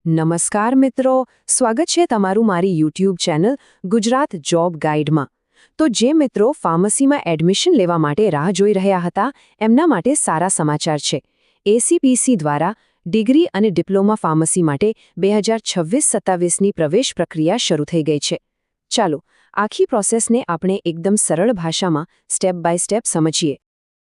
નમસ્કાર મિત્રો, સ્વાગત છે તમારું મારી યુટ્યુબ ચેનલ ગુજરાત જોબ ગાઈડમાં. તો જે મિત્રો ફાર્મસીમાં એડમિશન લેવા માટે રાહ જોઈ રહ્યા હતા, એમના માટે સારા સમાચાર છે. એસીપીસી દ્વારા ડિગ્રી અને ડિપ્લોમા ફાર્મસી માટે 2026-27ની પ્રવેશ પ્રક્રિયા શરૂ થઈ ગઈ છે. ચાલો, આખી પ્રોસેસને આપણે એકદમ સરળ ભાષામાં સ્ટેપ બાય સ્ટેપ સમજીએ.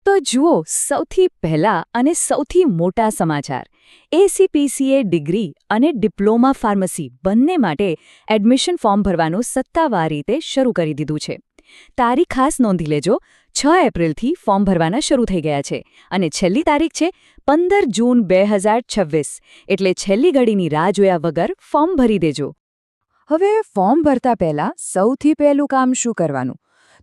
તો જુઓ, સૌથી પહેલા અને સૌથી મોટા સમાચાર. એસીપીસીએ ડિગ્રી અને ડિપ્લોમા ફાર્મસી બંને માટે એડમિશન ફોર્મ ભરવાનું સત્તાવાર રીતે શરૂ કરી દીધું છે. તારીખ ખાસ નોંધી લેજો, 6 એપ્રિલથી ફોર્મ ભરવાના શરૂ થઈ ગયા છે અને છેલ્લી તારીખ છે 15 જૂન 2026, એટલે છેલ્લી ઘડીની રાહ જોયા વગર ફોર્મ ભરી દેજો. હવે ફોર્મ ભરતા પહેલા સૌથી પહેલું કામ શું કરવાનું?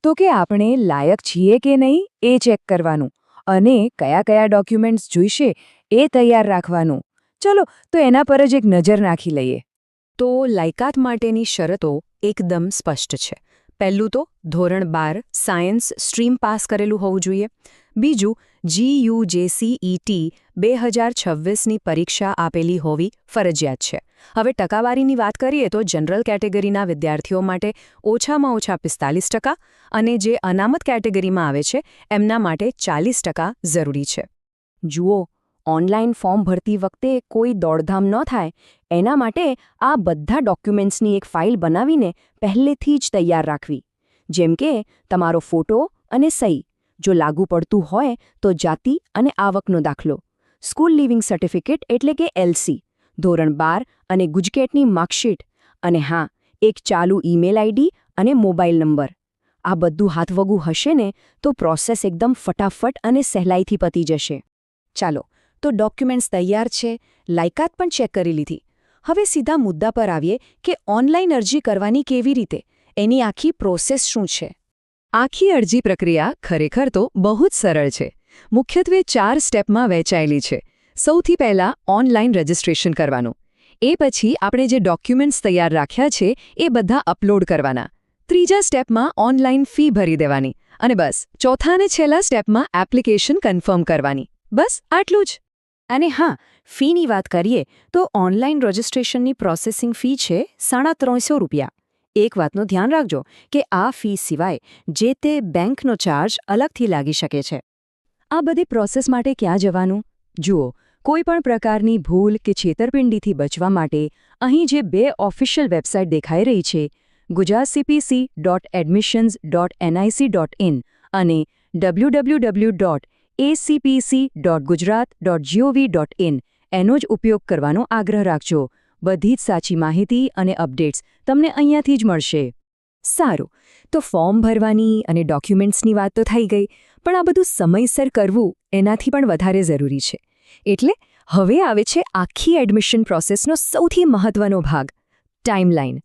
તો કે આપણે લાયક છીએ કે નહીં એ ચેક કરવાનું અને કયા કયા ડોક્યુમેન્ટ્સ જોઈશે એ તૈયાર રાખવાનું. ચલો, તો એના પર જ એક નજર નાખી લઈએ. તો લાયકાત માટેની શરતો એકદમ સ્પષ્ટ છે. પહેલું તો ધોરણ 12 સાયન્સ સ્ટ્રીમ પાસ કરેલું હોવું જોઈએ. બીજું, GUJCET 2026ની પરીક્ષા આપેલી હોવી ફરજિયાત છે. હવે ટકાવારીની વાત કરીએ તો જનરલ કેટેગરીના વિદ્યાર્થીઓ માટે ઓછામાં ઓછા 45% અને જે અનામત કેટેગરીમાં આવે છે એમના માટે 40% જરૂરી છે. જુઓ, ઓનલાઈન ફોર્મ ભરતી વખતે કોઈ દોડધામ ન થાય એના માટે આ બધા ડોક્યુમેન્ટ્સની એક ફાઇલ બનાવીને પહેલેથી જ તૈયાર રાખવી. જેમ કે તમારો ફોટો અને સહી, જો લાગુ પડતું હોય તો જાતિ અને આવકનો દાખલો, સ્કૂલ લિવિંગ સર્ટિફિકેટ એટલે કે LC, ધોરણ 12 અને ગુજકેટની માર્કશીટ, અને હા, એક ચાલુ ઈમેલ ID અને મોબાઈલ નંબર. આ બધું હાથવગું હશે ને તો પ્રોસેસ એકદમ ફટાફટ અને સહેલાઈથી પતી જશે. ચાલો, તો ડોક્યુમેન્ટ્સ તૈયાર છે, લાયકાત પણ ચેક કરી લીધી. હવે સીધા મુદ્દા પર આવીએ કે ઓનલાઈન અરજી કરવાની કેવી રીતે, એની આખી પ્રોસેસ શું છે. આખી અરજી પ્રક્રિયા ખરેખર તો બહુ જ સરળ છે. મુખ્યત્વે 4 સ્ટેપમાં વહેંચાયેલી છે. સૌથી પહેલાં ઓનલાઈન રજિસ્ટ્રેશન કરવાનું. એ પછી આપણે જે ડોક્યુમેન્ટ્સ તૈયાર રાખ્યા છે એ બધા અપલોડ કરવાના. ત્રીજા સ્ટેપમાં ઓનલાઈન ફી ભરી દેવાની. અને બસ, ચોથા અને છેલ્લા સ્ટેપમાં એપ્લિકેશન કન્ફર્મ કરવાની. બસ આટલું જ. અને હા, ફીની વાત કરીએ તો ઓનલાઈન રજિસ્ટ્રેશનની પ્રોસેસિંગ ફી છે ₹350. એક વાતનું ધ્યાન રાખજો કે આ ફી સિવાય જે તે બેંકનો ચાર્જ અલગથી લાગી શકે છે. આ બધી પ્રોસેસ માટે ક્યાં જવાનું? જુઓ, કોઈપણ પ્રકારની ભૂલ કે છેતરપિંડીથી બચવા માટે અહીં જે 2 ઓફિશિયલ વેબસાઇટ દેખાઈ રહી છે, gujarcpc.admissions.nic.in અને www.acpc.gujarat.gov.in, એનો જ ઉપયોગ કરવાનો આગ્રહ રાખજો. બધી જ સાચી માહિતી અને અપડેટ્સ તમને અહીંયાથી જ મળશે. સારું, તો ફોર્મ ભરવાની અને ડોક્યુમેન્ટ્સની વાત તો થઈ ગઈ, પણ આ બધું સમયસર કરવું એનાથી પણ વધારે જરૂરી છે. એટલે હવે આવે છે આખી એડમિશન પ્રોસેસનો સૌથી મહત્વનો ભાગ, ટાઈમલાઈન.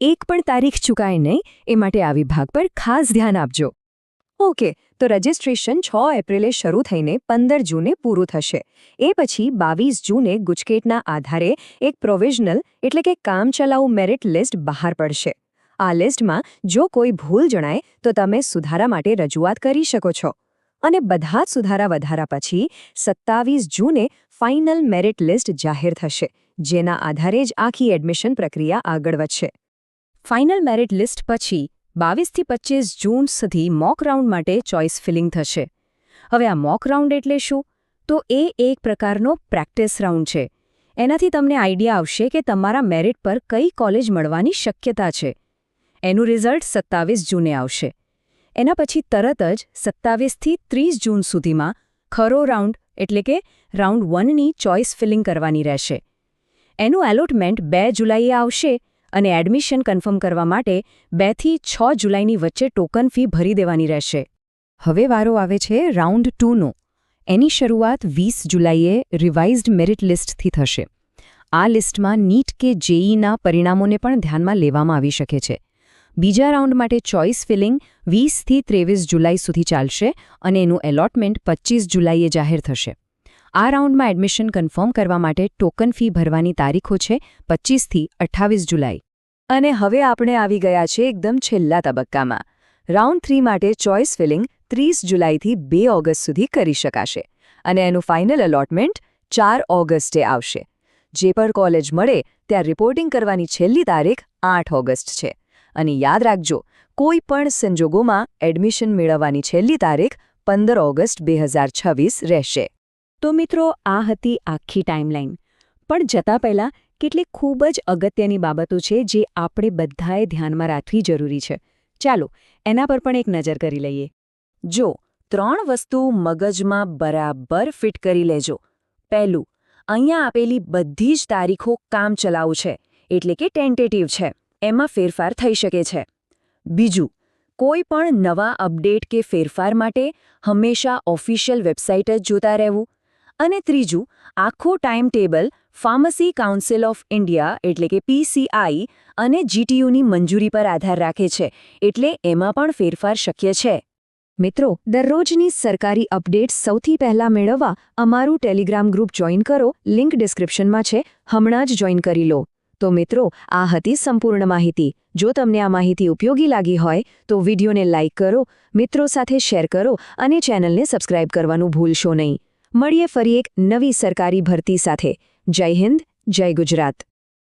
એક પણ તારીખ ચૂકાય નહીં એ માટે આ વિભાગ પર ખાસ ધ્યાન આપજો. ઓકે, તો રજિસ્ટ્રેશન 6 એપ્રિલે શરૂ થઈને 15 જૂને પૂરું થશે. એ પછી 22 જૂને ગુજકેટના આધારે એક પ્રોવિઝનલ એટલે કે કામચલાઉ મેરિટ લિસ્ટ બહાર પડશે. આ લિસ્ટમાં જો કોઈ ભૂલ જણાય તો તમે સુધારા માટે રજૂઆત કરી શકો છો. અને બધા જ સુધારા વધારા પછી 27 જૂને ફાઇનલ મેરિટ લિસ્ટ જાહેર થશે, જેના આધારે જ આખી એડમિશન પ્રક્રિયા આગળ વધશે. ફાઇનલ મેરિટ લિસ્ટ પછી 22થી 25 જૂન સુધી મોક રાઉન્ડ માટે ચોઇસ ફિલિંગ થશે. હવે આ મોક રાઉન્ડ એટલે શું? તો એ એક પ્રકારનો પ્રેક્ટિસ રાઉન્ડ છે. એનાથી તમને આઈડિયા આવશે કે તમારા મેરિટ પર કઈ કોલેજ મળવાની શક્યતા છે. એનું રિઝલ્ટ 27 જૂને આવશે. એના પછી તરત જ 27થી 30 જૂન સુધીમાં ખરો રાઉન્ડ એટલે કે રાઉન્ડ 1ની ચોઇસ ફિલિંગ કરવાની રહેશે. એનું એલોટમેન્ટ 2 જુલાઈએ આવશે અને એડમિશન કન્ફર્મ કરવા માટે 2 થી 6 જુલાઈની વચ્ચે ટોકન ફી ભરી દેવાની રહેશે. હવે વારો આવે છે રાઉન્ડ 2નો. એની શરૂઆત 20 જુલાઈએ રિવાઇઝ્ડ મેરિટ લિસ્ટથી થશે. આ લિસ્ટમાં નીટ કે JEEના પરિણામોને પણ ધ્યાનમાં લેવામાં આવી શકે છે. બીજા રાઉન્ડ માટે ચોઇસ ફિલિંગ 20 થી 23 જુલાઈ સુધી ચાલશે અને એનું એલોટમેન્ટ 25 જુલાઈએ જાહેર થશે. આ રાઉન્ડમાં એડમિશન કન્ફર્મ કરવા માટે ટોકન ફી ભરવાની તારીખો છે 25 થી 28 જુલાઈ. અને હવે આપણે આવી ગયા છે એકદમ છેલ્લા તબક્કામાં. રાઉન્ડ 3 માટે ચોઇસ ફિલિંગ 30 જુલાઈથી 2 ઓગસ્ટ સુધી કરી શકાશે અને એનું ફાઇનલ એલોટમેન્ટ 4 ઓગસ્ટે આવશે. જે પણ કોલેજ મળે ત્યાં રિપોર્ટિંગ કરવાની છેલ્લી તારીખ 8 ઓગસ્ટ છે. અને યાદ રાખજો, કોઈ પણ સંજોગોમાં એડમિશન મેળવવાની છેલ્લી તારીખ 15 ઓગસ્ટ 2026 રહેશે. તો મિત્રો, આ હતી આખી ટાઈમલાઈન. પણ જતાં પહેલાં કેટલીક ખૂબ જ અગત્યની બાબતો છે જે આપણે બધાએ ધ્યાનમાં રાખવી જરૂરી છે. ચાલો એના પર પણ એક નજર કરી લઈએ. જો 3 વસ્તુ મગજમાં બરાબર ફિટ કરી લેજો. પહેલું, અહીંયા આપેલી બધી જ તારીખો કામચલાઉ છે, એટલે કે ટેન્ટેટિવ છે, એમાં ફેરફાર થઈ શકે છે. બીજું, કોઈ પણ નવા અપડેટ કે ફેરફાર માટે હંમેશા ઓફિશિયલ વેબસાઇટ જ જોતા રહેવું. અને ત્રીજું, આખો time table pharmacy council of India એટલે કે PCI અને GTUની મંજૂરી પર આધાર રાખે છે, એટલે એમાં પણ ફેરફાર શક્ય છે. મિત્રો, દરરોજની સરકારી અપડેટ્સ સૌથી પહેલાં મેળવવા અમારું ટેલિગ્રામ ગ્રુપ જોઈન કરો. લિંક ડિસ્ક્રિપ્શનમાં છે, હમણાં જ જોઈન કરી લો. તો મિત્રો, આ હતી સંપૂર્ણ માહિતી. જો તમને આ માહિતી ઉપયોગી લાગી હોય તો વિડીયોને લાઇક કરો, મિત્રો સાથે શેર કરો અને ચેનલને સબસ્ક્રાઇબ કરવાનું ભૂલશો નહીં. મળીએ ફરી એક નવી સરકારી ભરતી સાથે. જય હિન્દ, જય ગુજરાત.